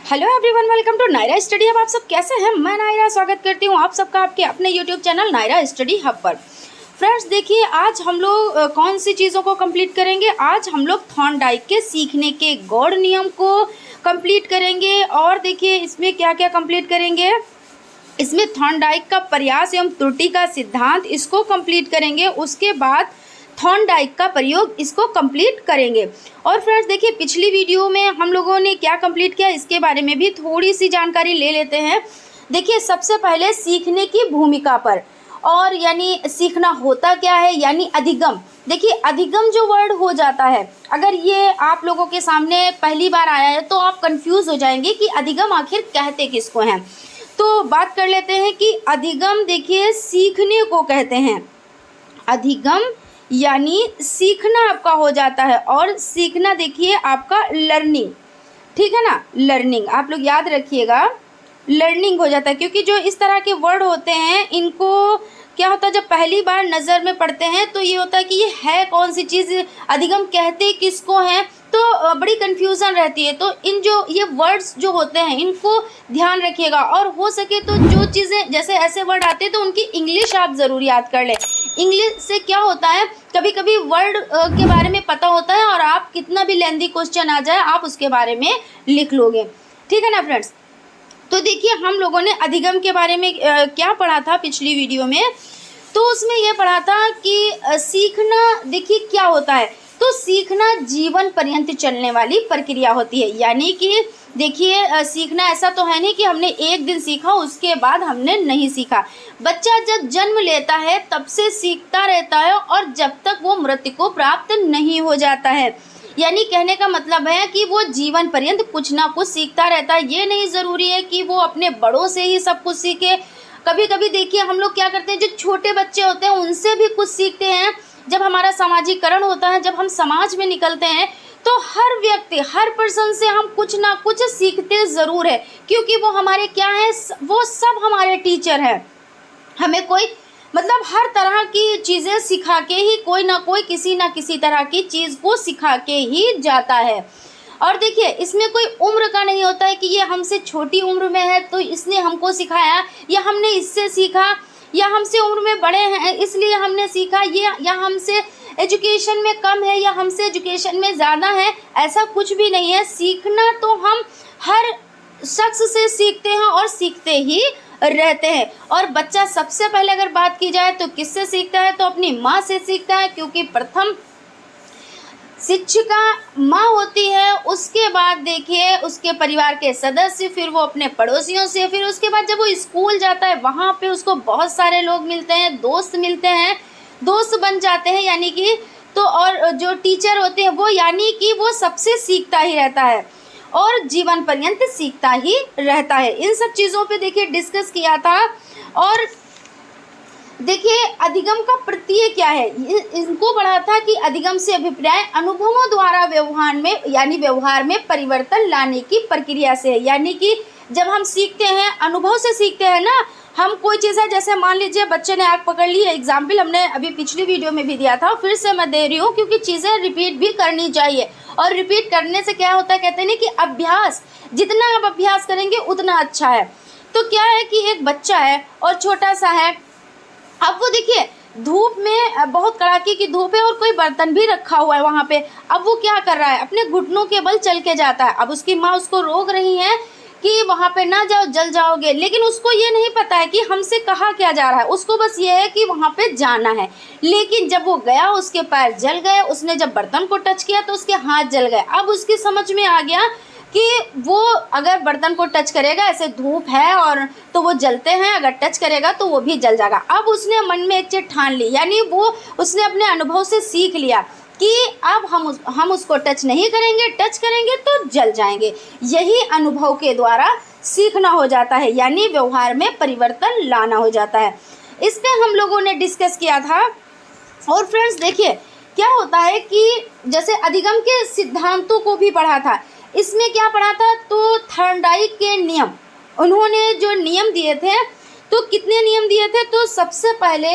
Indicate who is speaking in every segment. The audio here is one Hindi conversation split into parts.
Speaker 1: Hello everyone, welcome to Naira Study Hub. आप सब कैसे हैं? मैं नायरा स्वागत करती हूं आप सबका आपके अपने YouTube channel Naira Study Hub पर। फ्रेंड्स देखिए, आज हम लोग कौन सी चीज़ों को कंप्लीट करेंगे। आज हम लोग थॉर्नडाइक के सीखने के गॉड नियम को कंप्लीट करेंगे। और देखिए इसमें क्या क्या कंप्लीट करेंगे। इसमें थॉर्नडाइक का प्रयास एवं त्रुटि का सिद्धांत, इसको कंप्लीट करेंगे। उसके बाद थॉर्नडाइक का प्रयोग, इसको कंप्लीट करेंगे। और फ्रेंड्स देखिए, पिछली वीडियो में हम लोगों ने क्या कंप्लीट किया, इसके बारे में भी थोड़ी सी जानकारी ले लेते हैं। देखिए सबसे पहले सीखने की भूमिका पर, और यानी सीखना होता क्या है, यानी अधिगम। देखिए अधिगम जो वर्ड हो जाता है, अगर ये आप लोगों के सामने पहली बार आया है तो आप कंफ्यूज हो जाएंगे कि अधिगम आखिर कहते किसको हैं। तो बात कर लेते हैं कि अधिगम देखिए सीखने को कहते हैं। अधिगम यानी सीखना आपका हो जाता है, और सीखना देखिए आपका लर्निंग, ठीक है ना। लर्निंग आप लोग याद रखिएगा, लर्निंग हो जाता है। क्योंकि जो इस तरह के वर्ड होते हैं, इनको क्या होता है, जब पहली बार नज़र में पढ़ते हैं तो ये होता है कि ये है कौन सी चीज़, अधिगम कहते किसको हैं, तो बड़ी कन्फ्यूज़न रहती है। तो इन जो ये वर्ड्स जो होते हैं इनको ध्यान रखिएगा, और हो सके तो जो चीज़ें जैसे ऐसे वर्ड आते हैं तो उनकी इंग्लिश आप ज़रूर याद कर लें। इंग्लिश से क्या होता है, कभी कभी वर्ड के बारे में पता होता है और आप कितना भी लेंदी क्वेश्चन आ जाए आप उसके बारे में लिख लोगे, ठीक है ना फ्रेंड्स। तो देखिए हम लोगों ने अधिगम के बारे में क्या पढ़ा था पिछली वीडियो में। तो उसमें यह पढ़ा था कि सीखना देखिए क्या होता है। तो सीखना जीवन पर्यंत चलने वाली प्रक्रिया होती है। यानी कि देखिए सीखना ऐसा तो है नहीं कि हमने एक दिन सीखा उसके बाद हमने नहीं सीखा। बच्चा जब जन्म लेता है तब से सीखता रहता है, और जब तक वो मृत्यु को प्राप्त नहीं हो जाता है। यानी कहने का मतलब है कि वो जीवन पर्यंत कुछ ना कुछ सीखता रहता है। ये नहीं ज़रूरी है कि वो अपने बड़ों से ही सब कुछ सीखे। कभी कभी देखिए हम लोग क्या करते हैं, जो छोटे बच्चे होते हैं उनसे भी कुछ सीखते हैं। जब हमारा सामाजिकरण होता है, जब हम समाज में निकलते हैं, तो हर व्यक्ति, हर पर्सन से हम कुछ ना कुछ सीखते ज़रूर है। क्योंकि वो हमारे क्या है, वो सब हमारे टीचर हैं। हमें कोई मतलब हर तरह की चीज़ें सिखा के ही कोई ना कोई किसी ना किसी तरह की चीज़ को सिखा के ही जाता है। और देखिए इसमें कोई उम्र का नहीं होता है कि ये हमसे छोटी उम्र में है तो इसने हमको सिखाया, या हमने इससे सीखा, या हमसे उम्र में बड़े हैं इसलिए हमने सीखा, ये या हमसे एजुकेशन में कम है या हमसे एजुकेशन में ज़्यादा है। ऐसा कुछ भी नहीं है। सीखना तो हम हर शख्स से सीखते हैं और सीखते ही रहते हैं। और बच्चा सबसे पहले अगर बात की जाए तो किससे सीखता है, तो अपनी माँ से सीखता है। क्योंकि प्रथम शिक्षिका माँ होती है, उसके बाद देखिए उसके परिवार के सदस्य, फिर वो अपने पड़ोसियों से, फिर उसके बाद जब वो स्कूल जाता है वहाँ पे उसको बहुत सारे लोग मिलते हैं, दोस्त मिलते हैं, दोस्त बन जाते हैं। यानी कि तो और जो टीचर होते हैं वो, यानी कि वो सबसे सीखता ही रहता है और जीवन पर्यंत सीखता ही रहता है। इन सब चीज़ों पे देखिए डिस्कस किया था। और देखिए अधिगम का प्रत्यय क्या है, इनको पढ़ा था कि अधिगम से अभिप्राय अनुभवों द्वारा व्यवहार में, यानी व्यवहार में परिवर्तन लाने की प्रक्रिया से है। यानी कि जब हम सीखते हैं अनुभव से सीखते हैं ना। हम कोई चीज़ है, जैसे मान लीजिए बच्चे ने आग पकड़ ली, एग्जाम्पल हमने अभी पिछली वीडियो में भी दिया था, फिर से मैं दे रही हूँ क्योंकि चीज़ें रिपीट भी करनी चाहिए। और रिपीट करने से क्या होता है, कहते हैं ना कि अभ्यास, जितना आप अभ्यास करेंगे उतना अच्छा है। तो क्या है कि एक बच्चा है और छोटा सा है, अब वो देखिए धूप में, बहुत कड़ाके की धूप है और कोई बर्तन भी रखा हुआ है वहाँ पे। अब वो क्या कर रहा है, अपने घुटनों के बल चल के जाता है। अब उसकी माँ उसको रोक रही है कि वहाँ पे ना जाओ, जल जाओगे, लेकिन उसको ये नहीं पता है कि हमसे कहा क्या जा रहा है। उसको बस ये है कि वहाँ पे जाना है। लेकिन जब वो गया उसके पैर जल गए, उसने जब बर्तन को टच किया तो उसके हाथ जल गए। अब उसकी समझ में आ गया कि वो अगर बर्तन को टच करेगा, ऐसे धूप है और तो वो जलते हैं, अगर टच करेगा तो वो भी जल जाएगा। अब उसने मन में एक चीज़ ठान ली, यानी वो उसने अपने अनुभव से सीख लिया कि अब हम उसको टच नहीं करेंगे, टच करेंगे तो जल जाएंगे। यही अनुभव के द्वारा सीखना हो जाता है, यानी व्यवहार में परिवर्तन लाना हो जाता है। इस पर हम लोगों ने डिस्कस किया था। और फ्रेंड्स देखिए क्या होता है कि जैसे अधिगम के सिद्धांतों को भी पढ़ा था। इसमें क्या पढ़ा था, तो थॉर्नडाइक के नियम, उन्होंने जो नियम दिए थे, तो कितने नियम दिए थे, तो सबसे पहले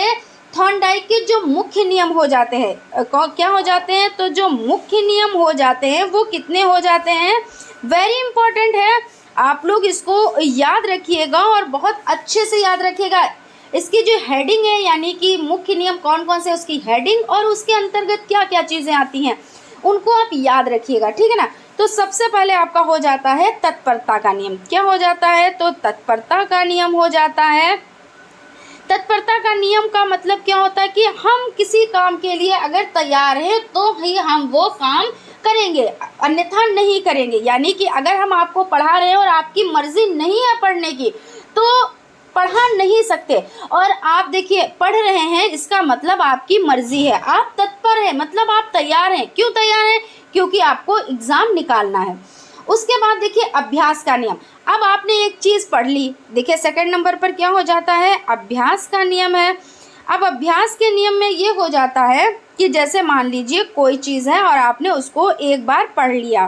Speaker 1: थॉर्नडाइक के जो मुख्य नियम हो जाते हैं, क्या हो जाते हैं, तो जो मुख्य नियम हो जाते हैं वो कितने हो जाते हैं, वेरी इंपॉर्टेंट है। आप लोग इसको याद रखिएगा और बहुत अच्छे से याद रखिएगा। इसकी जो हेडिंग है यानी कि मुख्य नियम कौन कौन से, उसकी हेडिंग और उसके अंतर्गत क्या क्या चीज़ें आती हैं उनको आप याद रखिएगा, ठीक है ना। तो सबसे पहले आपका हो जाता है तत्परता का नियम। क्या हो जाता है? तो तत्परता का नियम हो जाता है। तत्परता का नियम का मतलब क्या होता है कि हम किसी काम के लिए अगर तैयार हैं तो ही हम वो काम करेंगे, अन्यथा नहीं करेंगे। यानी कि अगर हम आपको पढ़ा रहे हैं और आपकी मर्जी नहीं है पढ़ने की तो पढ़ा नहीं सकते। और आप देखिए पढ़ रहे हैं इसका मतलब आपकी मर्जी है, आप तत्पर हैं, मतलब आप तैयार हैं। क्यों तैयार हैं? क्योंकि आपको एग्ज़ाम निकालना है। उसके बाद देखिए अभ्यास का नियम। अब आपने एक चीज़ पढ़ ली, देखिए सेकंड नंबर पर क्या हो जाता है? अभ्यास का नियम है। अब अभ्यास के नियम में ये हो जाता है कि जैसे मान लीजिए कोई चीज़ है और आपने उसको एक बार पढ़ लिया,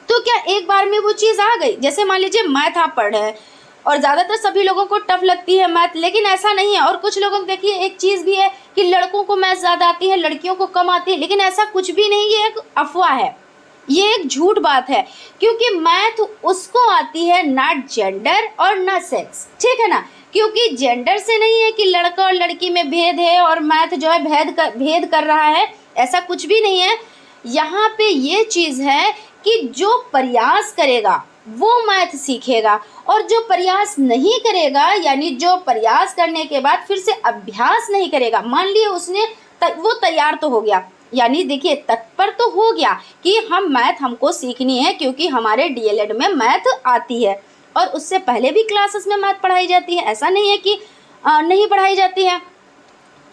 Speaker 1: तो क्या एक बार में वो चीज़ आ गई? जैसे मान लीजिए मैथ आप पढ़ रहे हैं और ज़्यादातर सभी लोगों को टफ लगती है मैथ, लेकिन ऐसा नहीं है। और कुछ लोगों को देखिए एक चीज़ भी है कि लड़कों को मैथ ज़्यादा आती है, लड़कियों को कम आती है, लेकिन ऐसा कुछ भी नहीं, ये एक अफवाह है, ये एक झूठ बात है। क्योंकि मैथ उसको आती है ना जेंडर और ना सेक्स, ठीक है ना। क्योंकि जेंडर से नहीं है कि लड़का और लड़की में भेद है और मैथ जो है भेद कर रहा है, ऐसा कुछ भी नहीं है। यहाँ पे ये चीज़ है कि जो प्रयास करेगा वो मैथ सीखेगा और जो प्रयास नहीं करेगा यानी जो प्रयास करने के बाद फिर से अभ्यास नहीं करेगा, मान लिए उसने वो तैयार तो हो गया, यानी देखिए तत्पर तो हो गया कि हम मैथ हमको सीखनी है क्योंकि हमारे डीएलएड में मैथ आती है और उससे पहले भी क्लासेस में मैथ पढ़ाई जाती है, ऐसा नहीं है कि नहीं पढ़ाई जाती है।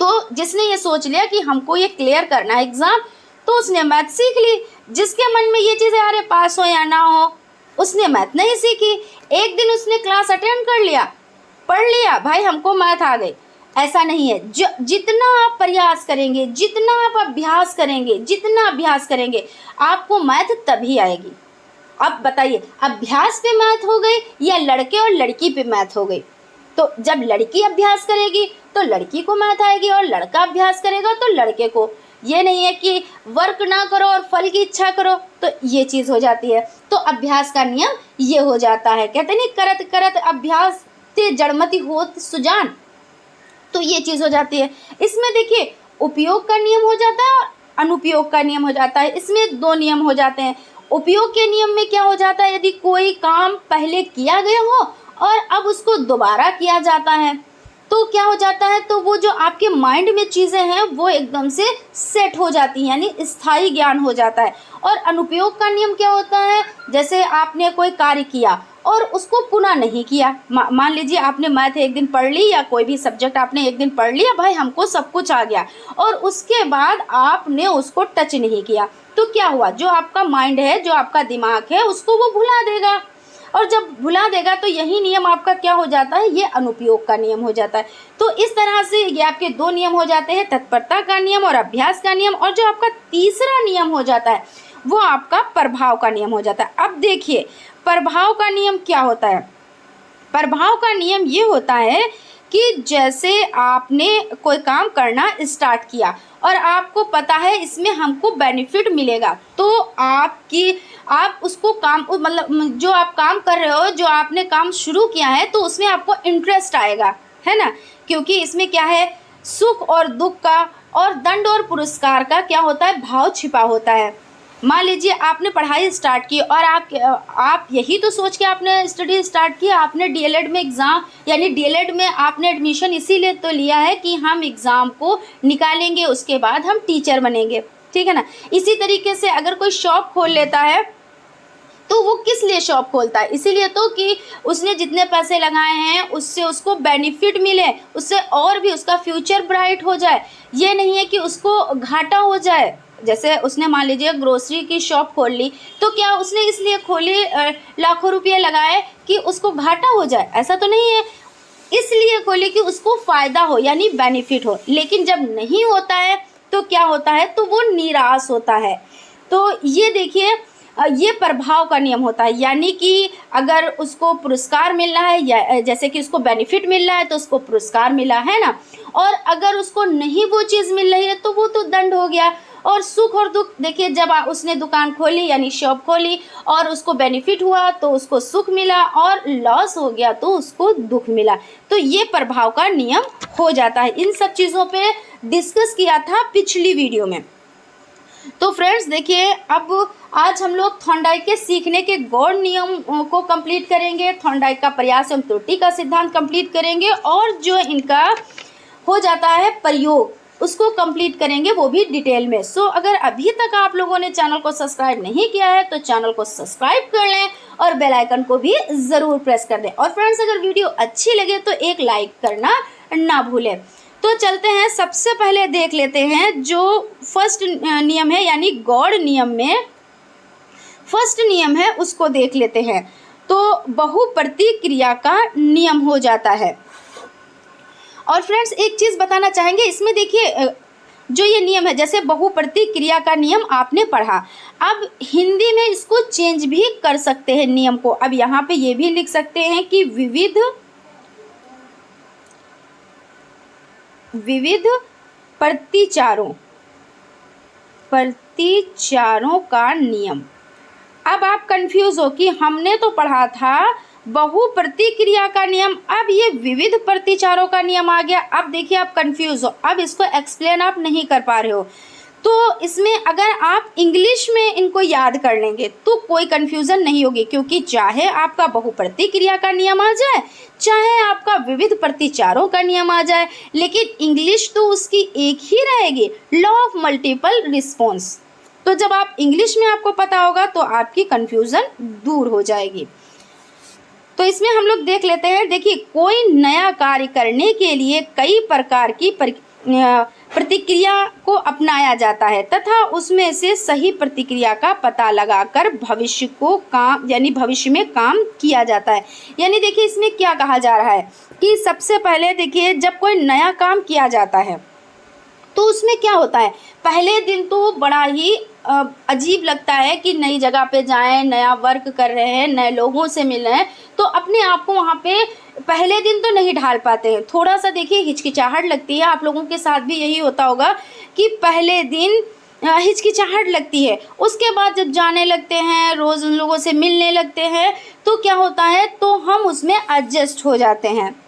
Speaker 1: तो जिसने ये सोच लिया कि हमको ये क्लियर करना है एग्ज़ाम, तो उसने मैथ सीख ली। जिसके मन में ये चीज़ है अरे पास हो या ना हो, उसने मैथ नहीं सीखी। एक दिन उसने क्लास अटेंड कर लिया, पढ़ लिया, भाई हमको मैथ आ गई, ऐसा नहीं है। जितना आप प्रयास करेंगे, जितना आप अभ्यास करेंगे, जितना अभ्यास करेंगे आपको मैथ तभी आएगी। अब बताइए अभ्यास पे मैथ हो गई या लड़के और लड़की पे मैथ हो गई? तो जब लड़की अभ्यास करेगी तो लड़की को मैथ आएगी और लड़का अभ्यास करेगा तो लड़के को। ये नहीं है कि वर्क ना करो और फल की इच्छा करो, तो ये चीज़ हो जाती है। तो अभ्यास का नियम ये हो जाता है, कहते नहीं करत करत अभ्यास ते जड़मति होत सुजान, तो ये चीज़ हो जाती है। इसमें देखिए उपयोग का नियम हो जाता है और अनुपयोग का नियम हो जाता है। इसमें दो नियम हो जाते हैं। उपयोग के नियम में क्या हो जाता है? यदि कोई काम पहले किया गया हो और अब उसको दोबारा किया जाता है तो क्या हो जाता है? तो वो जो आपके माइंड में चीज़ें हैं वो एकदम से सेट हो जाती हैं, यानी स्थायी ज्ञान हो जाता है। और अनुपयोग का नियम क्या होता है? जैसे आपने कोई कार्य किया और उसको पुनः नहीं किया, मान लीजिए आपने मैथ एक दिन पढ़ ली या कोई भी सब्जेक्ट आपने एक दिन पढ़ लिया, भाई हमको सब कुछ आ गया, और उसके बाद आपने उसको टच नहीं किया, तो क्या हुआ? जो आपका माइंड है, जो आपका दिमाग है, उसको वो भुला देगा। और जब भुला देगा तो यही नियम आपका क्या हो जाता है? ये अनुपयोग का नियम हो जाता है। तो इस तरह से ये आपके दो नियम हो जाते हैं, तत्परता का नियम और अभ्यास का नियम। और जो आपका तीसरा नियम हो जाता है वो आपका प्रभाव का नियम हो जाता है। अब देखिए प्रभाव का नियम क्या होता है? प्रभाव का नियम ये होता है कि जैसे आपने कोई काम करना स्टार्ट किया और आपको पता है इसमें हमको बेनिफिट मिलेगा, तो आप उसको काम मतलब जो आप काम कर रहे हो, जो आपने काम शुरू किया है, तो उसमें आपको इंटरेस्ट आएगा, है ना। क्योंकि इसमें क्या है, सुख और दुख का और दंड और पुरस्कार का क्या होता है, भाव छिपा होता है। मान लीजिए आपने पढ़ाई स्टार्ट की और आप यही तो सोच के आपने स्टडी स्टार्ट किया, आपने डीएलएड में एग्ज़ाम यानी डीएलएड में आपने एडमिशन इसीलिए तो लिया है कि हम एग्ज़ाम को निकालेंगे, उसके बाद हम टीचर बनेंगे, ठीक है ना। इसी तरीके से अगर कोई शॉप खोल लेता है तो वो किस लिए शॉप खोलता है? इसीलिए तो कि उसने जितने पैसे लगाए हैं उससे उसको बेनिफिट मिले, उससे और भी उसका फ्यूचर ब्राइट हो जाए। ये नहीं है कि उसको घाटा हो जाए। जैसे उसने मान लीजिए ग्रोसरी की शॉप खोल ली, तो क्या उसने इसलिए खोली लाखों रुपये लगाए कि उसको घाटा हो जाए? ऐसा तो नहीं है। इसलिए खोली कि उसको फ़ायदा हो यानी बेनिफिट हो। लेकिन जब नहीं होता है तो क्या होता है? तो वो निराश होता है। तो ये देखिए ये प्रभाव का नियम होता है, यानी कि अगर उसको पुरस्कार मिल रहा है या जैसे कि उसको बेनिफिट मिल रहा है तो उसको पुरस्कार मिला, है ना। और अगर उसको नहीं वो चीज़ मिल रही है तो वो तो दंड हो गया। और सुख और दुख देखिए, जब उसने दुकान खोली यानी शॉप खोली और उसको बेनिफिट हुआ तो उसको सुख मिला, और लॉस हो गया तो उसको दुख मिला। तो ये प्रभाव का नियम हो जाता है। इन सब चीज़ों पे डिस्कस किया था पिछली वीडियो में। तो फ्रेंड्स देखिए, अब आज हम लोग थॉर्नडाइक के सीखने के गौड़ नियम को कंप्लीट करेंगे, थॉर्नडाइक का प्रयास एवं त्रुटि का सिद्धांत कंप्लीट करेंगे, और जो इनका हो जाता है प्रयोग उसको कंप्लीट करेंगे, वो भी डिटेल में। सो अगर अभी तक आप लोगों ने चैनल को सब्सक्राइब नहीं किया है तो चैनल को सब्सक्राइब कर लें और बेल आइकन को भी ज़रूर प्रेस कर दें। और फ्रेंड्स, अगर वीडियो अच्छी लगे तो एक लाइक करना ना भूलें। तो चलते हैं, सबसे पहले देख लेते हैं जो फर्स्ट नियम है, यानी गौड़ नियम में फर्स्ट नियम है उसको देख लेते हैं। तो बहुप्रतिक्रिया का नियम हो जाता है। और फ्रेंड्स एक चीज़ बताना चाहेंगे, इसमें देखिए जो ये नियम है, जैसे बहुप्रतिक्रिया का नियम आपने पढ़ा, अब हिंदी में इसको चेंज भी कर सकते हैं नियम को। अब यहाँ पे ये भी लिख सकते हैं कि विविध प्रतिचारों का नियम। अब आप कंफ्यूज हो कि हमने तो पढ़ा था बहुप्रतिक्रिया का नियम, अब ये विविध प्रतिचारों का नियम आ गया। अब देखिए आप कंफ्यूज हो, अब इसको एक्सप्लेन आप नहीं कर पा रहे हो। तो इसमें अगर आप इंग्लिश में इनको याद कर लेंगे तो कोई कंफ्यूजन नहीं होगी, क्योंकि चाहे आपका बहुप्रतिक्रिया का नियम आ जाए, चाहे आपका विविध प्रतिचारों का नियम आ जाए, लेकिन इंग्लिश तो उसकी एक ही रहेगी, लॉ ऑफ मल्टीपल रिस्पॉन्स। तो जब आप इंग्लिश में आपको पता होगा तो आपकी कंफ्यूजन दूर हो जाएगी। तो इसमें हम लोग देख लेते हैं। देखिए, कोई नया कार्य करने के लिए कई प्रकार की प्रतिक्रिया को अपनाया जाता है तथा उसमें से सही प्रतिक्रिया का पता लगाकर भविष्य में काम किया जाता है। यानी देखिए इसमें क्या कहा जा रहा है कि सबसे पहले देखिए, जब कोई नया काम किया जाता है तो उसमें क्या होता है, पहले दिन तो बड़ा ही अजीब लगता है कि नई जगह पे जाएं, नया वर्क कर रहे हैं, नए लोगों से मिल रहे हैं, तो अपने आप को वहाँ पे पहले दिन तो नहीं ढाल पाते हैं, थोड़ा सा देखिए हिचकिचाहट लगती है। आप लोगों के साथ भी यही होता होगा कि पहले दिन हिचकिचाहट लगती है, उसके बाद जब जाने लगते हैं, रोज़ उन लोगों से मिलने लगते हैं, तो क्या होता है, तो हम उसमें एडजस्ट हो जाते हैं।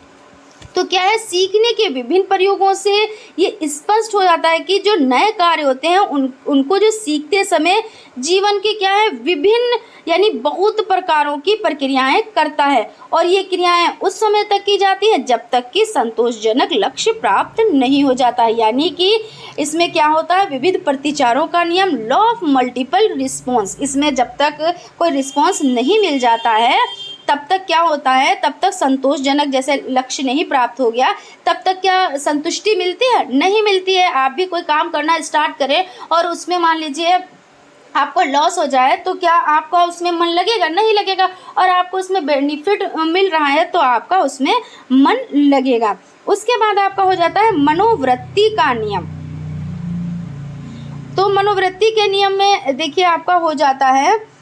Speaker 1: तो क्या है, सीखने के विभिन्न प्रयोगों से ये स्पष्ट हो जाता है कि जो नए कार्य होते हैं उनको जो सीखते समय जीवन के क्या है, विभिन्न यानी बहुत प्रकारों की प्रक्रियाएं करता है, और ये क्रियाएं उस समय तक की जाती हैं जब तक कि संतोषजनक लक्ष्य प्राप्त नहीं हो जाता है। यानी कि इसमें क्या होता है, विविध प्रतिचारों का नियम, लॉ ऑफ मल्टीपल रिस्पॉन्स। इसमें जब तक कोई रिस्पॉन्स नहीं मिल जाता है तब तक क्या होता है, तब तक संतोषजनक जैसे लक्ष्य नहीं प्राप्त हो गया तब तक क्या संतुष्टि मिलती है, नहीं मिलती है। आप भी कोई काम करना स्टार्ट करें और उसमें मान लीजिए आपको लॉस हो जाए तो क्या आपका उसमें मन लगेगा, नहीं लगेगा। और आपको उसमें बेनिफिट मिल रहा है तो आपका उसमें मन लगेगा। उसके बाद आपका हो जाता है मनोवृत्ति का नियम। तो मनोवृत्ति के नियम में देखिए आपका हो जाता है,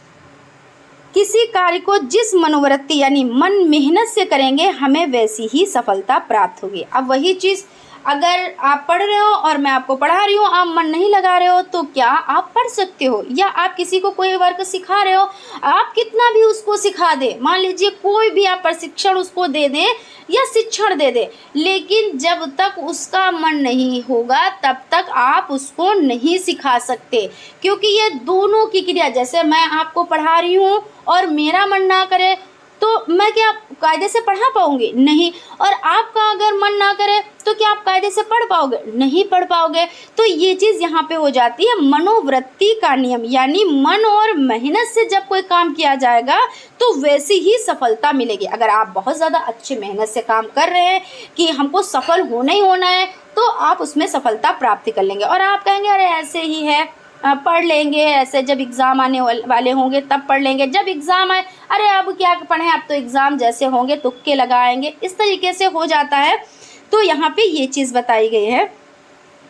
Speaker 1: किसी कार्य को जिस मनोवृत्ति यानी मन मेहनत से करेंगे हमें वैसी ही सफलता प्राप्त होगी। अब वही चीज़ अगर आप पढ़ रहे हो और मैं आपको पढ़ा रही हूँ, आप मन नहीं लगा रहे हो तो क्या आप पढ़ सकते हो, या आप किसी को कोई वर्क सिखा रहे हो, आप कितना भी उसको सिखा दे, मान लीजिए कोई भी आप प्रशिक्षण उसको दे दें या शिक्षण दे दे, लेकिन जब तक उसका मन नहीं होगा तब तक आप उसको नहीं सिखा सकते। क्योंकि ये दोनों की क्रिया, जैसे मैं आपको पढ़ा रही हूँ और मेरा मन ना करे तो मैं क्या कायदे से पढ़ा पाऊंगी, नहीं। और आपका अगर मन ना करे तो क्या आप कायदे से पढ़ पाओगे, नहीं पढ़ पाओगे। तो ये चीज़ यहाँ पे हो जाती है मनोवृत्ति का नियम, यानी मन और मेहनत से जब कोई काम किया जाएगा तो वैसी ही सफलता मिलेगी। अगर आप बहुत ज़्यादा अच्छी मेहनत से काम कर रहे हैं कि हमको सफल होना ही होना है तो आप उसमें सफलता प्राप्त कर लेंगे। और आप कहेंगे अरे ऐसे ही है, पढ़ लेंगे, ऐसे जब एग्ज़ाम आने वाले होंगे तब पढ़ लेंगे, जब एग्ज़ाम आए अरे अब क्या पढ़ें, अब तो एग्ज़ाम जैसे होंगे तुक्के लगाएंगे, इस तरीके से हो जाता है। तो यहाँ पे ये चीज़ बताई गई है।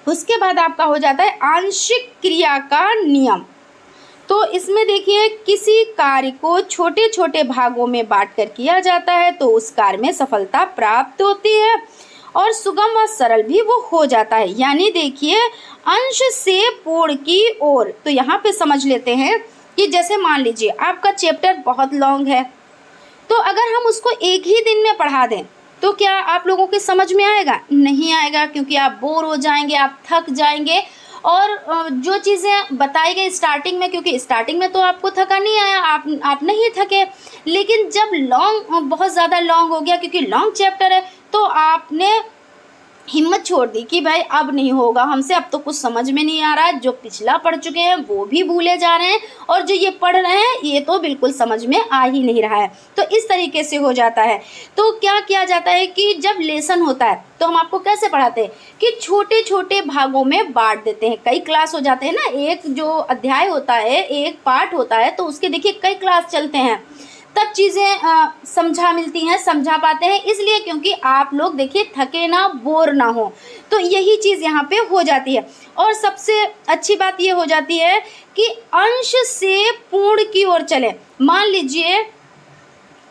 Speaker 1: उसके बाद आपका हो जाता है आंशिक क्रिया का नियम। तो इसमें देखिए, किसी कार्य को छोटे छोटे भागों में बांट कर किया जाता है तो उस कार्य में सफलता प्राप्त होती है। और सुगम व सरल भी वो हो जाता है। यानी देखिए अंश से पूर्ण की ओर, तो यहाँ पे समझ लेते हैं कि जैसे मान लीजिए आपका चैप्टर बहुत लॉन्ग है, तो अगर हम उसको एक ही दिन में पढ़ा दें तो क्या आप लोगों के समझ में आएगा? नहीं आएगा, क्योंकि आप बोर हो जाएंगे, आप थक जाएंगे। और जो चीज़ें बताई गई स्टार्टिंग में, क्योंकि स्टार्टिंग में तो आपको थका नहीं आया, आप नहीं थके, लेकिन जब बहुत ज़्यादा लॉन्ग हो गया, क्योंकि लॉन्ग चैप्टर है, तो आपने हिम्मत छोड़ दी कि भाई अब नहीं होगा हमसे, अब तो कुछ समझ में नहीं आ रहा है, जो पिछला पढ़ चुके हैं वो भी भूले जा रहे हैं, और जो ये पढ़ रहे हैं ये तो बिल्कुल समझ में आ ही नहीं रहा है। तो इस तरीके से हो जाता है। तो क्या किया जाता है कि जब लेसन होता है तो हम आपको कैसे पढ़ाते हैं कि छोटे छोटे भागों में बांट देते हैं। कई क्लास हो जाते हैं ना, एक जो अध्याय होता है, एक पार्ट होता है, तो उसके देखिए कई क्लास चलते हैं, तब चीज़ें समझा मिलती हैं, समझा पाते हैं, इसलिए क्योंकि आप लोग देखिए थके ना, बोर ना हो। तो यही चीज़ यहाँ पे हो जाती है। और सबसे अच्छी बात ये हो जाती है कि अंश से पूर्ण की ओर चले। मान लीजिए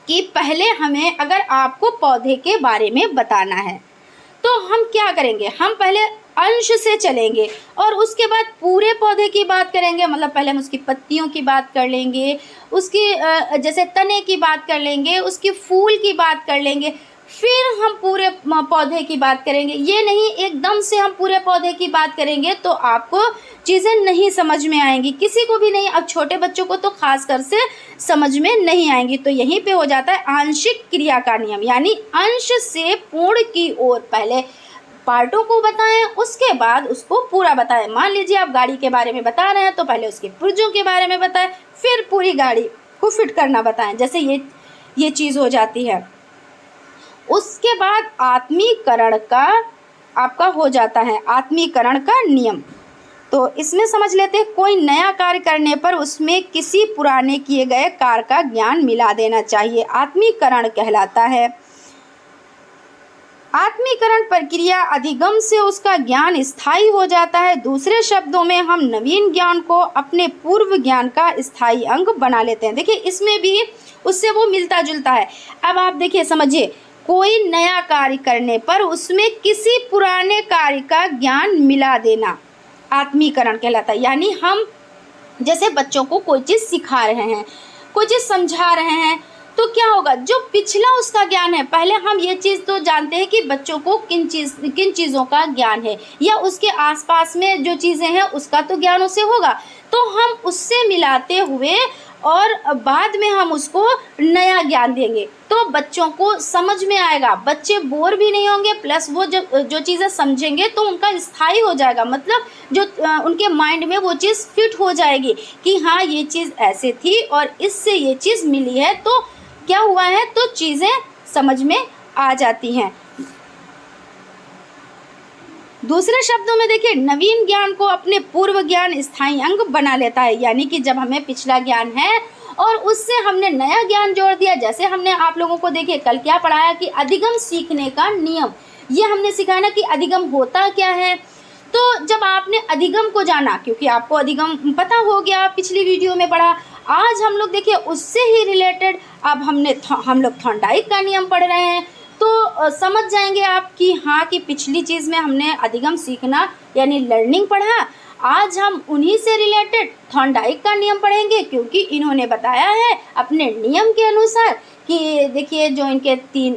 Speaker 1: कि पहले हमें, अगर आपको पौधे के बारे में बताना है तो हम क्या करेंगे, हम पहले अंश से चलेंगे और उसके बाद पूरे पौधे की बात करेंगे। मतलब पहले हम उसकी पत्तियों की बात कर लेंगे, उसकी जैसे तने की बात कर लेंगे, उसकी फूल की बात कर लेंगे, फिर हम पूरे पौधे की बात करेंगे। ये नहीं एकदम से हम पूरे पौधे की बात करेंगे तो आपको चीज़ें नहीं समझ में आएंगी, किसी को भी नहीं। अब छोटे बच्चों को तो खास कर से समझ में नहीं आएंगी। तो यहीं पे हो जाता है आंशिक क्रिया का नियम, यानी अंश से पूर्ण की ओर पहले पार्टों को बताएं, उसके बाद उसको पूरा बताएं। मान लीजिए आप गाड़ी के बारे में बता रहे हैं तो पहले उसके पुर्जों के बारे में बताएं, फिर पूरी गाड़ी को फिट करना बताएं। जैसे ये चीज़ हो जाती है। उसके बाद आत्मीकरण का आपका हो जाता है, आत्मीकरण का नियम। तो इसमें समझ लेते हैं, कोई नया कार्य करने पर उसमें किसी पुराने किए गए कार्य का ज्ञान मिला देना चाहिए, आत्मीकरण कहलाता है। आत्मीकरण प्रक्रिया अधिगम से उसका ज्ञान स्थायी हो जाता है। दूसरे शब्दों में हम नवीन ज्ञान को अपने पूर्व ज्ञान का स्थायी अंग बना लेते हैं। देखिए इसमें भी उससे वो मिलता जुलता है। अब आप देखिए, समझिए, कोई नया कार्य करने पर उसमें किसी पुराने कार्य का ज्ञान मिला देना आत्मीकरण कहलाता है। यानी हम जैसे बच्चों को कोई चीज़ सिखा रहे हैं, कोई चीज़ समझा रहे हैं, तो क्या होगा, जो पिछला उसका ज्ञान है, पहले हम ये चीज़ तो जानते हैं कि बच्चों को किन चीज़ों का ज्ञान है, या उसके आसपास में जो चीज़ें हैं उसका तो ज्ञान उसे होगा, तो हम उससे मिलाते हुए और बाद में हम उसको नया ज्ञान देंगे तो बच्चों को समझ में आएगा, बच्चे बोर भी नहीं होंगे, प्लस वो जो चीज़ें समझेंगे तो उनका स्थायी हो जाएगा। मतलब जो उनके माइंड में वो चीज़ फिट हो जाएगी कि हाँ ये चीज़ ऐसे थी और इससे ये चीज़ मिली है, तो क्या हुआ है, तो चीज़ें समझ में आ जाती हैं। दूसरे शब्दों में देखिए, नवीन ज्ञान को अपने पूर्व ज्ञान स्थायी अंग बना लेता है। यानी कि जब हमें पिछला ज्ञान है और उससे हमने नया ज्ञान जोड़ दिया, जैसे हमने आप लोगों को देखिए कल क्या पढ़ाया कि अधिगम सीखने का नियम, ये हमने सिखाया ना कि अधिगम होता क्या है। तो जब आपने अधिगम को जाना, क्योंकि आपको अधिगम पता हो गया, पिछली वीडियो में पढ़ा, आज हम लोग देखिए उससे ही रिलेटेड अब हम लोग थॉर्नडाइक का नियम पढ़ रहे हैं। तो समझ जाएंगे आप कि हाँ, कि पिछली चीज़ में हमने अधिगम सीखना यानी लर्निंग पढ़ा, आज हम उन्हीं से रिलेटेड थॉर्नडाइक का नियम पढ़ेंगे, क्योंकि इन्होंने बताया है अपने नियम के अनुसार कि देखिए जो इनके 3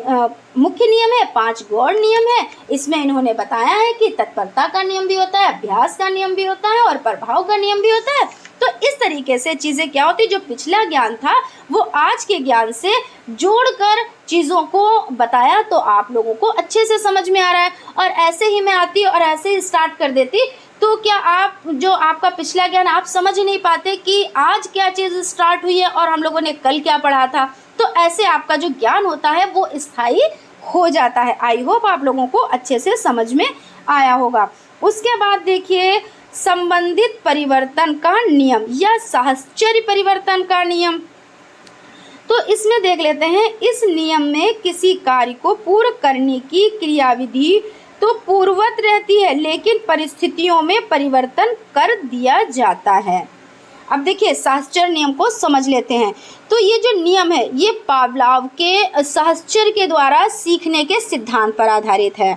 Speaker 1: मुख्य नियम है, 5 गौण नियम है। इसमें इन्होंने बताया है कि तत्परता का नियम भी होता है, अभ्यास का नियम भी होता है और प्रभाव का नियम भी होता है। तो इस तरीके से चीज़ें क्या होती, जो पिछला ज्ञान था वो आज के ज्ञान से जोड़कर चीज़ों को बताया, तो आप लोगों को अच्छे से समझ में आ रहा है। और ऐसे ही मैं आती और ऐसे ही स्टार्ट कर देती तो क्या आप जो आपका पिछला ज्ञान आप समझ नहीं पाते कि आज क्या चीज़ स्टार्ट हुई है और हम लोगों ने कल क्या पढ़ा था। तो ऐसे आपका जो ज्ञान होता है वो स्थायी हो जाता है। आई होप आप लोगों को अच्छे से समझ में आया होगा। उसके बाद देखिए, संबंधित परिवर्तन का नियम या साहचर्य परिवर्तन का नियम। तो इसमें देख लेते हैं, इस नियम में किसी कार्य को पूर्ण करने की क्रियाविधि तो पूर्ववत रहती है, लेकिन परिस्थितियों में परिवर्तन कर दिया जाता है। अब देखिए साहचर्य नियम को समझ लेते हैं। तो ये जो नियम है ये पावलोव के साहचर्य के द्वारा सीखने के सिद्धांत पर आधारित है।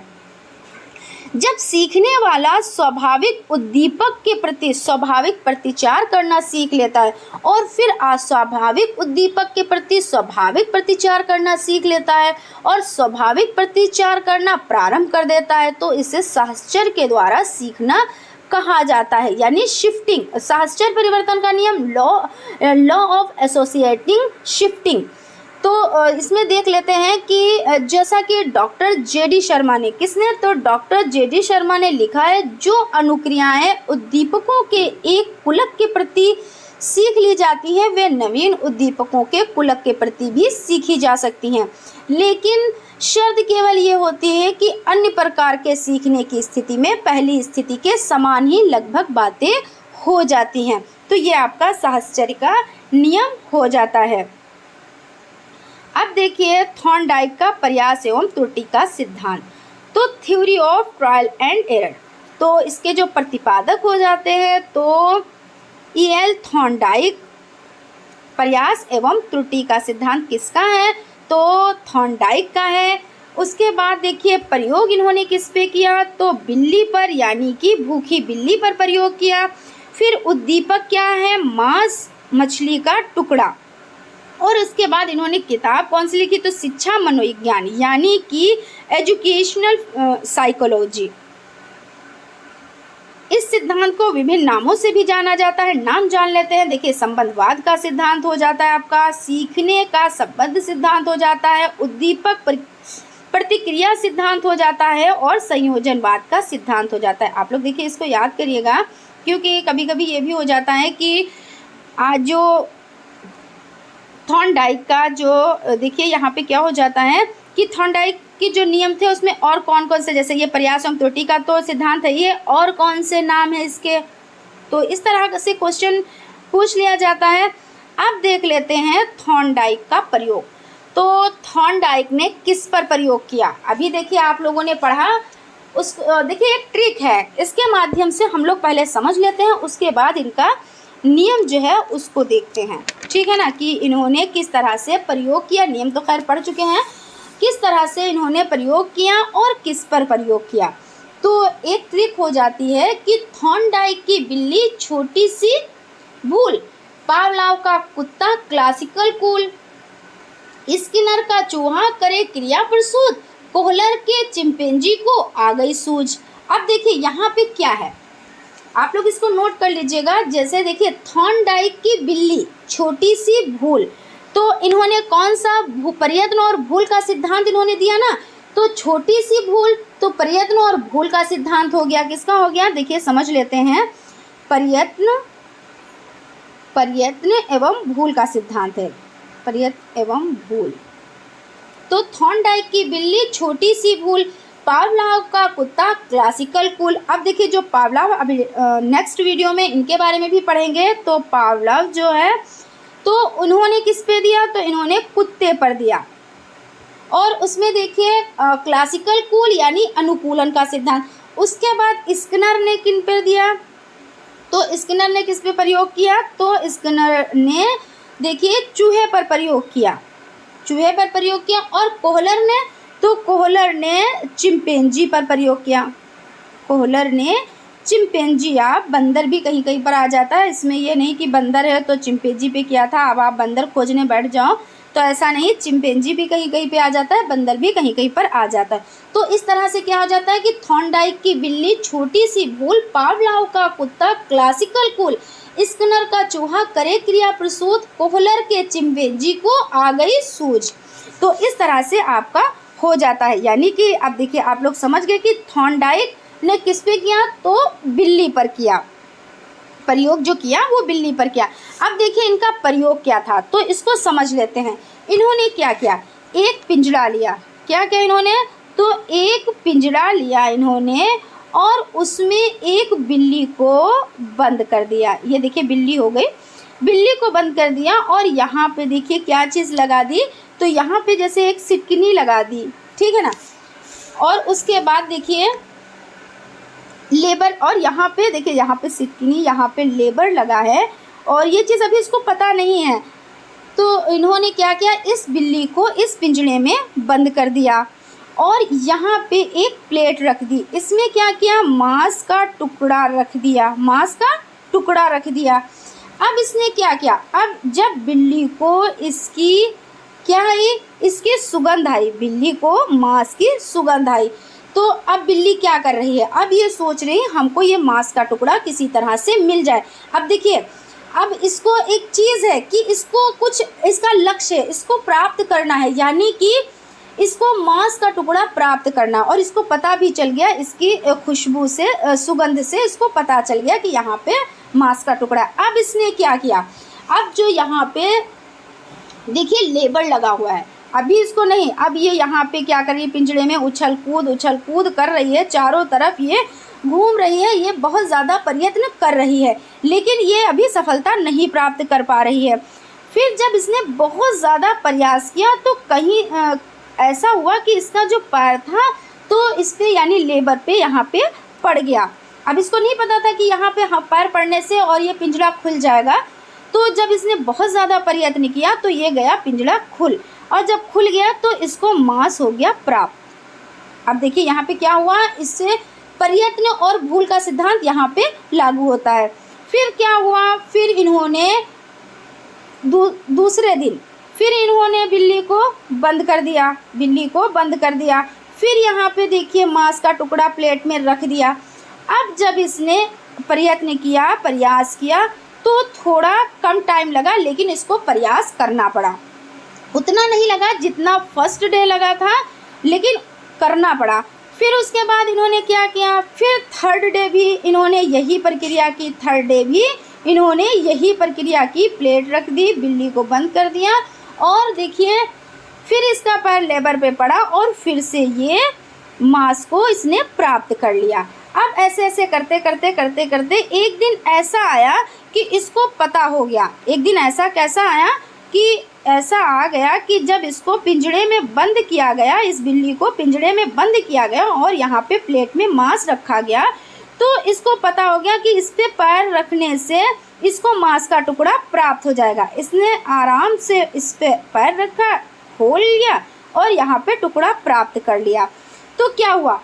Speaker 1: जब सीखने वाला स्वाभाविक उद्दीपक के प्रति स्वाभाविक प्रतिचार करना सीख लेता है और फिर अस्वाभाविक उद्दीपक के प्रति स्वाभाविक प्रतिचार करना सीख लेता है और स्वाभाविक प्रतिचार करना प्रारंभ कर देता है, तो इसे साहचर्य के द्वारा सीखना कहा जाता है। यानी शिफ्टिंग, साहचर्य परिवर्तन का नियम, लॉ ऑफ एसोसिएटिंग शिफ्टिंग। तो इसमें देख लेते हैं कि जैसा कि डॉक्टर जे.डी. शर्मा ने, किसने, तो डॉक्टर जे.डी. शर्मा ने लिखा है, जो अनुक्रियाएं उद्दीपकों के एक कुलक के प्रति सीख ली जाती हैं वे नवीन उद्दीपकों के कुलक के प्रति भी सीखी जा सकती हैं, लेकिन शर्त केवल ये होती है कि अन्य प्रकार के सीखने की स्थिति में पहली स्थिति के समान ही लगभग बातें हो जाती हैं। तो ये आपका साहचर्य का नियम हो जाता है। अब देखिए थॉर्नडाइक का प्रयास एवं त्रुटि का सिद्धांत। तो theory of trial and error, तो इसके जो प्रतिपादक हो जाते हैं तो E.L. थॉर्नडाइक। प्रयास एवं त्रुटि का सिद्धांत किसका है, तो थॉर्नडाइक का है। उसके बाद देखिए प्रयोग इन्होंने किस पे किया, तो बिल्ली पर, यानी कि भूखी बिल्ली पर प्रयोग किया। फिर उद्दीपक क्या है, मांस मछली का टुकड़ा। और उसके बाद इन्होंने किताब कौन सी लिखी, तो शिक्षा मनोविज्ञान, यानी कि एजुकेशनल साइकोलॉजी। इस सिद्धांत को विभिन्न नामों से भी जाना जाता है, नाम जान लेते हैं। देखिए संबंधवाद का सिद्धांत हो जाता है आपका, सीखने का संबंध सिद्धांत हो जाता है, उद्दीपक प्रतिक्रिया सिद्धांत हो जाता है और संयोजनवाद का सिद्धांत हो जाता है। आप लोग देखिए इसको याद करिएगा, क्योंकि कभी कभी ये भी हो जाता है कि आज जो थॉर्नडाइक का जो देखिए यहाँ पे क्या हो जाता है कि थॉर्नडाइक के जो नियम थे उसमें और कौन कौन से, जैसे ये प्रयास एवं त्रुटि का तो सिद्धांत है, ये और कौन से नाम है इसके, तो इस तरह से क्वेश्चन पूछ लिया जाता है। अब देख लेते हैं थॉर्नडाइक का प्रयोग। तो थॉर्नडाइक ने किस पर प्रयोग किया, अभी देखिए आप लोगों ने पढ़ा, उस देखिए एक ट्रिक है, इसके माध्यम से हम लोग पहले समझ लेते हैं, उसके बाद इनका नियम जो है उसको देखते हैं, ठीक है ना, कि इन्होंने किस तरह से प्रयोग किया। नियम तो खैर पढ़ चुके हैं, किस तरह से इन्होंने प्रयोग किया और किस पर प्रयोग किया। तो एक ट्रिक हो जाती है कि थॉर्नडाइक की बिल्ली छोटी सी भूल, पावलाव का कुत्ता क्लासिकल कूल, स्किनर का चूहा करे क्रिया प्रसूत, कोहलर के चिंपैंजी को आ गई सूझ। अब देखिए यहाँ पे क्या है, आप लोग इसको नोट कर लीजिएगा। जैसे देखिए थॉर्नडाइक की बिल्ली छोटी सी भूल, तो इन्होंने कौन सा प्रयत्न और भूल का सिद्धांत इन्होंने दिया ना, तो छोटी सी भूल, तो प्रयत्न और भूल का सिद्धांत हो गया, किसका हो गया, देखिए समझ लेते हैं, प्रयत्न एवं भूल का सिद्धांत है, प्रयत्न एवं भूल। तो थॉर्नडाइक की बिल्ली छोटी सी भूल, पावलाव का कुत्ता क्लासिकल कूल। अब देखिए जो पावलाव, अभी नेक्स्ट वीडियो में इनके बारे में भी पढ़ेंगे। तो पावलाव जो है तो उन्होंने किस पे दिया, तो इन्होंने कुत्ते पर दिया। और उसमें देखिए क्लासिकल कूल यानी अनुकूलन का सिद्धांत। उसके बाद स्किनर ने किन पर दिया, तो स्किनर ने किस पे प्रयोग किया, तो स्किनर ने देखिए चूहे पर प्रयोग किया, चूहे पर प्रयोग किया। और कोहलर ने, तो कोहलर ने चिंपैंजी पर प्रयोग किया, कोहलर ने चिंपैंजी, या बंदर भी कहीं कहीं पर आ जाता है, इसमें ये नहीं कि बंदर है तो चिंपैंजी पे किया था, अब आप बंदर खोजने बैठ जाओ तो ऐसा नहीं, चिंपैंजी भी कहीं कहीं पे आ जाता है, बंदर भी कहीं कहीं पर आ जाता है। तो इस तरह से क्या हो जाता है कि थॉर्नडाइक की बिल्ली छोटी सी भूल, पावलाव का कुत्ता क्लासिकल कूल, स्किनर का चूहा करे क्रिया प्रसूत, कोहलर के चिंपैंजी को आ गई सूझ। तो इस तरह से आपका हो जाता है। यानी कि अब देखिए आप लोग समझ गए कि थॉर्नडाइक ने किस पे किया, तो बिल्ली पर किया, प्रयोग जो किया वो बिल्ली पर किया। अब देखिए इनका प्रयोग क्या था, तो इसको समझ लेते हैं। इन्होंने क्या किया, एक पिंजरा लिया, क्या क्या इन्होंने, तो एक पिंजरा लिया इन्होंने और उसमें एक बिल्ली को बंद कर दिया। ये देखिए बिल्ली हो गई, बिल्ली को बंद कर दिया और यहाँ पे देखिए क्या चीज़ लगा दी, तो यहाँ पे जैसे एक सिटकिनी लगा दी, ठीक है ना। और उसके बाद देखिए लेबर, और यहाँ पे देखिए यहाँ पे सिटकिनी, यहाँ पे लेबर लगा है और ये चीज़ अभी इसको पता नहीं है। तो इन्होंने क्या किया, इस बिल्ली को इस पिंजरे में बंद कर दिया और यहाँ पे एक प्लेट रख दी। इसमें क्या किया, मांस का टुकड़ा रख दिया, मांस का टुकड़ा रख दिया। अब इसने क्या किया, अब जब बिल्ली को इसकी क्या आई, इसकी सुगंध आई, बिल्ली को मांस की सुगंध आई, तो अब बिल्ली क्या कर रही है, अब ये सोच रही है हमको ये मांस का टुकड़ा किसी तरह से मिल जाए। अब देखिए, अब इसको एक चीज़ है कि इसको कुछ, इसका लक्ष्य है, इसको प्राप्त करना है, यानी कि इसको मांस का टुकड़ा प्राप्त करना। और इसको पता भी चल गया, इसकी खुशबू से, सुगंध से इसको पता चल गया कि यहाँ पे मांस का टुकड़ा। अब इसने क्या किया, अब जो यहाँ पे देखिए लेबल लगा हुआ है, अभी इसको नहीं, अब ये यहाँ पे क्या कर रही है, पिंजड़े में उछल कूद कर रही है, चारों तरफ ये घूम रही है, ये बहुत ज़्यादा प्रयत्न कर रही है, लेकिन ये अभी सफलता नहीं प्राप्त कर पा रही है। फिर जब इसने बहुत ज़्यादा प्रयास किया तो कहीं ऐसा हुआ कि इसका जो पैर था तो इस पे यानी लेबर पे यहाँ पे पड़ गया। अब इसको नहीं पता था कि यहाँ पे पैर पड़ने से और ये पिंजरा खुल जाएगा, तो जब इसने बहुत ज़्यादा प्रयत्न किया तो ये गया पिंजरा खुल, और जब खुल गया तो इसको मांस हो गया प्राप्त। अब देखिए यहाँ पे क्या हुआ, इससे प्रयत्न और भूल का सिद्धांत यहाँ पे लागू होता है। फिर क्या हुआ, फिर इन्होंने दूसरे दिन फिर इन्होंने बिल्ली को बंद कर दिया, फिर यहाँ पे देखिए मांस का टुकड़ा प्लेट में रख दिया। अब जब इसने प्रयास किया तो थोड़ा कम टाइम लगा, लेकिन इसको प्रयास करना पड़ा, उतना नहीं लगा जितना फर्स्ट डे लगा था, लेकिन करना पड़ा। फिर उसके बाद इन्होंने क्या किया, फिर थर्ड डे भी इन्होंने यही प्रक्रिया की, प्लेट रख दी, बिल्ली को बंद कर दिया, और देखिए फिर इसका पैर लेबर पे पड़ा और फिर से ये मांस को इसने प्राप्त कर लिया। अब ऐसे करते करते एक दिन ऐसा आया कि इसको पता हो गया, एक दिन ऐसा कैसा आया कि ऐसा आ गया कि जब इसको पिंजड़े में बंद किया गया, इस बिल्ली को पिंजड़े में बंद किया गया और यहाँ पे प्लेट में मांस रखा गया, तो इसको पता हो गया कि इस पे पैर रखने से इसको मांस का टुकड़ा प्राप्त हो जाएगा। इसने आराम से इस पे पैर रखा, खोल लिया और यहाँ पे टुकड़ा प्राप्त कर लिया। तो क्या हुआ,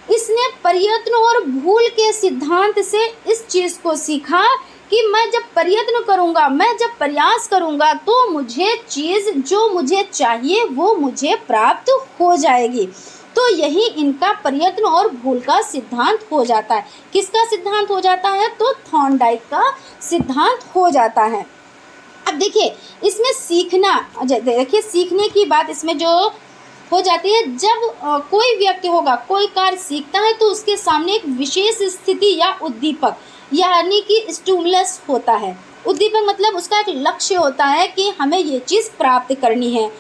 Speaker 1: इसने प्रयत्न और भूल के सिद्धांत से इस चीज़ को सीखा कि मैं जब प्रयत्न करूँगा, मैं जब प्रयास करूँगा तो मुझे चीज़ जो मुझे चाहिए वो मुझे प्राप्त हो जाएगी। तो यही इनका प्रयत्न और भूल का सिद्धांत हो जाता है। किसका सिद्धांत हो जाता है, तो थॉर्नडाइक का सिद्धांत हो जाता है। अब देखिए इसमें सीखने की बात इसमें जो हो जाती है, जब कोई व्यक्ति होगा, कोई कार्य सीखता है तो उसके सामने एक विशेष स्थिति या उद्दीपक यानी कि स्टिमुलस होता है। उद्दीपक मतलब उसका एक लक्ष्य होता है कि हमें ये चीज़ प्राप्त करनी है,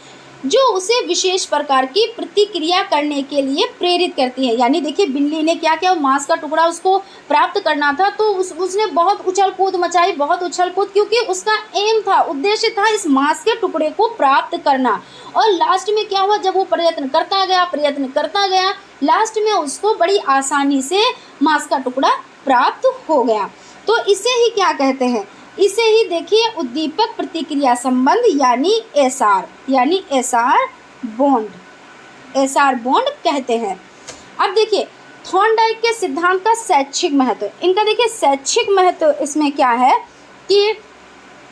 Speaker 1: जो उसे विशेष प्रकार की प्रतिक्रिया करने के लिए प्रेरित करती है। यानी देखिए बिल्ली ने क्या किया, मांस का टुकड़ा उसको प्राप्त करना था तो उसने बहुत उछल कूद मचाई, क्योंकि उसका एम था, उद्देश्य था इस मांस के टुकड़े को प्राप्त करना। और लास्ट में क्या हुआ, जब वो प्रयत्न करता गया, लास्ट में उसको बड़ी आसानी से मांस का टुकड़ा प्राप्त हो गया। तो इसे ही क्या कहते हैं, इसे ही देखिए उद्दीपक प्रतिक्रिया संबंध यानी एसआर बॉन्ड कहते हैं। अब देखिए थॉर्नडाइक के सिद्धांत का शैक्षिक महत्व, इनका देखिए शैक्षिक महत्व इसमें क्या है कि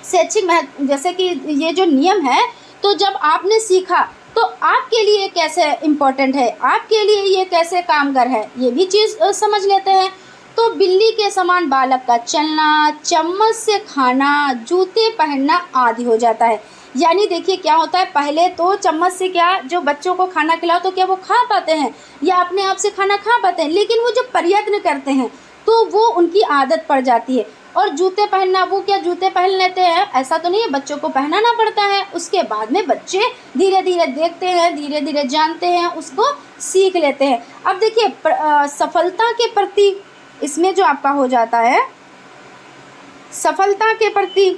Speaker 1: शैक्षिक महत्व, जैसे कि ये जो नियम है, तो जब आपने सीखा तो आपके लिए कैसे इम्पोर्टेंट है, आपके लिए ये कैसे कामगर है, ये भी चीज़ समझ लेते हैं। तो बिल्ली के समान बालक का चलना, चम्मच से खाना, जूते पहनना आदि हो जाता है। यानी देखिए क्या होता है, पहले तो चम्मच से क्या जो बच्चों को खाना खिलाओ तो क्या वो खा पाते हैं या अपने आप से खाना खा पाते हैं, लेकिन वो जो प्रयत्न करते हैं तो वो उनकी आदत पड़ जाती है। और जूते पहनना, वो क्या जूते पहन लेते हैं, ऐसा तो नहीं है, बच्चों को पहनाना पड़ता है। उसके बाद में बच्चे धीरे धीरे देखते हैं, धीरे धीरे जानते हैं, उसको सीख लेते हैं। अब देखिए सफलता के प्रति इसमें जो आपका हो जाता है, सफलता के प्रति,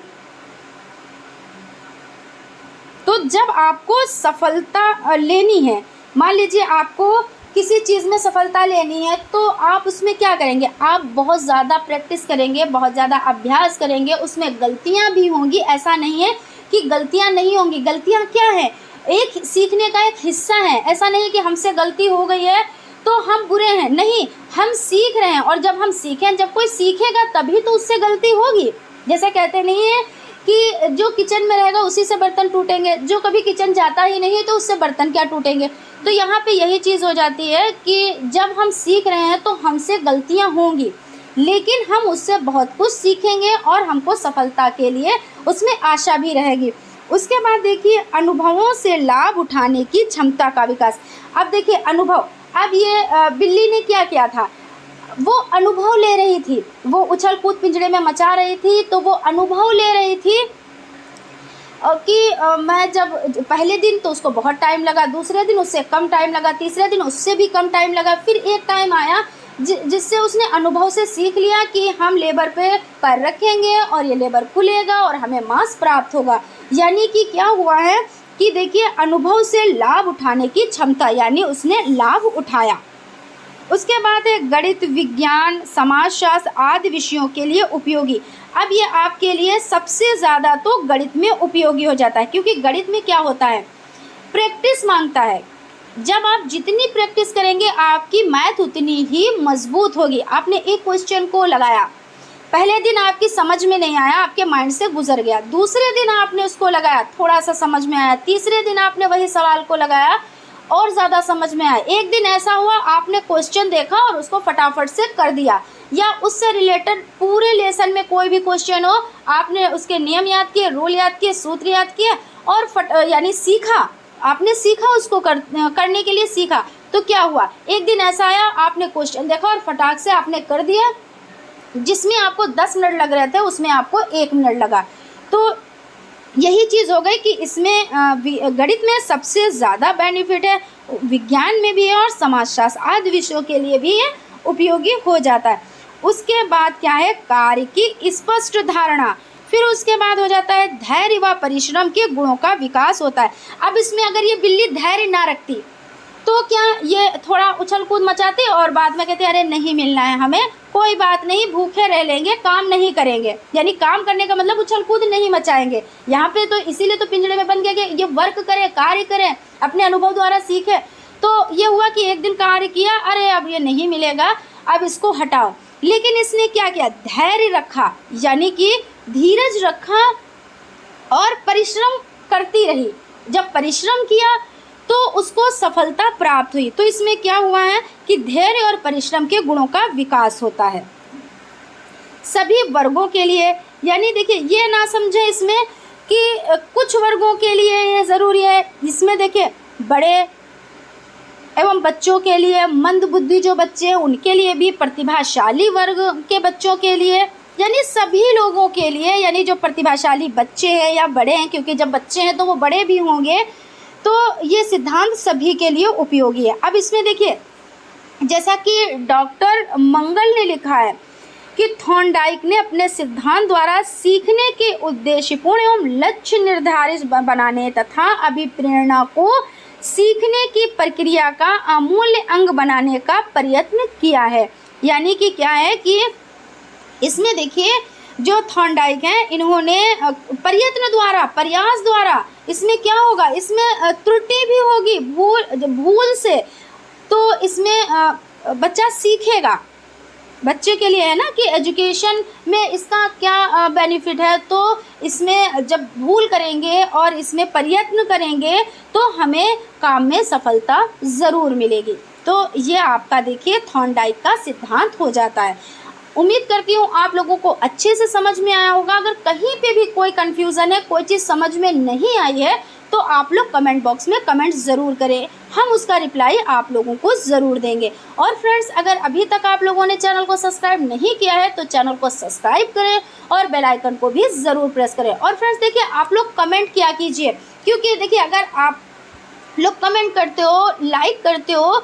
Speaker 1: तो जब आपको सफलता लेनी है, मान लीजिए आपको किसी चीज़ में सफलता लेनी है, तो आप उसमें क्या करेंगे, आप बहुत ज़्यादा प्रैक्टिस करेंगे, बहुत ज़्यादा अभ्यास करेंगे। उसमें गलतियां भी होंगी, ऐसा नहीं है कि गलतियां नहीं होंगी। गलतियां क्या है, एक सीखने का एक हिस्सा है। ऐसा नहीं कि हमसे गलती हो गई है तो हम बुरे हैं, नहीं, हम सीख रहे हैं। और जब हम सीखें, जब कोई सीखेगा तभी तो उससे गलती होगी। जैसे कहते नहीं है कि जो किचन में रहेगा उसी से बर्तन टूटेंगे, जो कभी किचन जाता ही नहीं तो उससे बर्तन क्या टूटेंगे। तो यहाँ पे यही चीज़ हो जाती है कि जब हम सीख रहे हैं तो हमसे गलतियाँ होंगी, लेकिन हम उससे बहुत कुछ सीखेंगे और हमको सफलता के लिए उसमें आशा भी रहेगी। उसके बाद देखिए अनुभवों से लाभ उठाने की क्षमता का विकास। अब देखिए अनुभव, अब ये बिल्ली ने क्या किया था, वो अनुभव ले रही थी, वो उछल कूद पिंजरे में मचा रही थी, तो वो अनुभव ले रही थी कि मैं जब पहले दिन तो उसको बहुत टाइम लगा, दूसरे दिन उससे कम टाइम लगा, तीसरे दिन उससे भी कम टाइम लगा, फिर एक टाइम आया जिससे उसने अनुभव से सीख लिया कि हम लेबर पे पैर रखेंगे और ये लेबर खुलेगा और हमें मांस प्राप्त होगा। यानी कि क्या हुआ है कि देखिए अनुभव से लाभ उठाने की क्षमता, यानी उसने लाभ उठाया। उसके बाद है गणित, विज्ञान, समाजशास्त्र आदि विषयों के लिए उपयोगी। अब ये आपके लिए सबसे ज़्यादा तो गणित में उपयोगी हो जाता है, क्योंकि गणित में क्या होता है, प्रैक्टिस मांगता है। जब आप जितनी प्रैक्टिस करेंगे आपकी मैथ उतनी ही मजबूत होगी। आपने एक क्वेश्चन को लगाया, पहले दिन आपकी समझ में नहीं आया, आपके माइंड से गुजर गया, दूसरे दिन आपने उसको लगाया, थोड़ा सा समझ में आया, तीसरे दिन आपने वही सवाल को लगाया और ज़्यादा समझ में आया। एक दिन ऐसा हुआ आपने क्वेश्चन देखा और उसको फटाफट से कर दिया, या उससे रिलेटेड पूरे लेसन में कोई भी क्वेश्चन हो आपने उसके नियम याद किए, रूल याद किए, सूत्र याद किए और यानी सीखा, आपने सीखा, उसको करने के लिए सीखा। तो क्या हुआ, एक दिन ऐसा आया आपने क्वेश्चन देखा और फटाक से आपने कर दिया, जिसमें आपको 10 मिनट लग रहे थे उसमें आपको 1 मिनट लगा। तो यही चीज़ हो गई कि इसमें गणित में सबसे ज़्यादा बेनिफिट है, विज्ञान में भी है और समाजशास्त्र आदि विषयों के लिए भी ये उपयोगी हो जाता है। उसके बाद क्या है, कार्य की स्पष्ट धारणा। फिर उसके बाद हो जाता है धैर्य व परिश्रम के गुणों का विकास होता है। अब इसमें अगर ये बिल्ली धैर्य ना रखती तो क्या ये थोड़ा उछल कूद मचाते और बाद में कहते अरे नहीं मिलना है हमें, कोई बात नहीं, भूखे रह लेंगे, काम नहीं करेंगे। यानी काम करने का मतलब उछल कूद नहीं मचाएंगे। यहाँ पे तो इसीलिए तो पिंजरे में बन गया कि ये वर्क करें, कार्य करें, अपने अनुभव द्वारा सीखे। तो ये हुआ कि एक दिन कार्य किया, अरे अब ये नहीं मिलेगा, अब इसको हटाओ। लेकिन इसने क्या किया, धैर्य रखा, यानी कि धीरज रखा और परिश्रम करती रही। जब परिश्रम किया तो उसको सफलता प्राप्त हुई। तो इसमें क्या हुआ है कि धैर्य और परिश्रम के गुणों का विकास होता है सभी वर्गों के लिए। यानी देखिए ये ना समझे इसमें कि कुछ वर्गों के लिए ये ज़रूरी है, इसमें देखिए बड़े एवं बच्चों के लिए, मंद बुद्धि जो बच्चे हैं उनके लिए भी, प्रतिभाशाली वर्ग के बच्चों के लिए, यानी सभी लोगों के लिए, यानी जो प्रतिभाशाली बच्चे हैं या बड़े हैं, क्योंकि जब बच्चे हैं तो वो बड़े भी होंगे, तो ये सिद्धांत सभी के लिए उपयोगी है। अब इसमें देखिए जैसा कि डॉक्टर मंगल ने लिखा है कि थॉर्नडाइक ने अपने सिद्धांत द्वारा सीखने के उद्देश्यपूर्ण एवं लक्ष्य निर्धारित बनाने तथा अभिप्रेरणा को सीखने की प्रक्रिया का अमूल्य अंग बनाने का प्रयत्न किया है। यानी कि क्या है कि इसमें देखिए जो थॉर्नडाइक हैं इन्होंने प्रयत्न द्वारा, प्रयास द्वारा, इसमें क्या होगा, इसमें त्रुटि भी होगी, भूल से, तो इसमें बच्चा सीखेगा। बच्चे के लिए है ना कि एजुकेशन में इसका क्या बेनिफिट है, तो इसमें जब भूल करेंगे और इसमें प्रयत्न करेंगे तो हमें काम में सफलता ज़रूर मिलेगी। तो ये आपका देखिए थॉर्नडाइक का सिद्धांत हो जाता है। उम्मीद करती हूँ आप लोगों को अच्छे से समझ में आया होगा। अगर कहीं पे भी कोई कन्फ्यूज़न है, कोई चीज़ समझ में नहीं आई है, तो आप लोग कमेंट बॉक्स में कमेंट ज़रूर करें, हम उसका रिप्लाई आप लोगों को ज़रूर देंगे। और फ्रेंड्स, अगर अभी तक आप लोगों ने चैनल को सब्सक्राइब नहीं किया है तो चैनल को सब्सक्राइब करें और बेल आइकन को भी ज़रूर प्रेस करें। और फ्रेंड्स देखिए आप लोग कमेंट किया कीजिए, क्योंकि देखिए अगर आप लोग कमेंट करते हो, लाइक करते हो,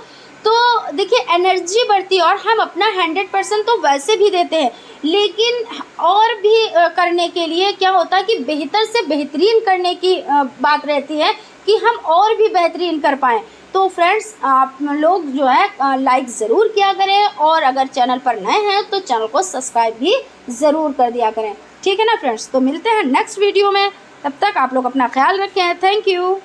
Speaker 1: तो देखिए एनर्जी बढ़ती है। और हम अपना 100% तो वैसे भी देते हैं, लेकिन और भी करने के लिए क्या होता है कि बेहतर से बेहतरीन करने की बात रहती है कि हम और भी बेहतरीन कर पाएँ। तो फ्रेंड्स आप लोग जो है लाइक ज़रूर किया करें, और अगर चैनल पर नए हैं तो चैनल को सब्सक्राइब भी ज़रूर कर दिया करें। ठीक है ना फ्रेंड्स, तो मिलते हैं नेक्स्ट वीडियो में, तब तक आप लोग अपना ख्याल रखें। Thank you.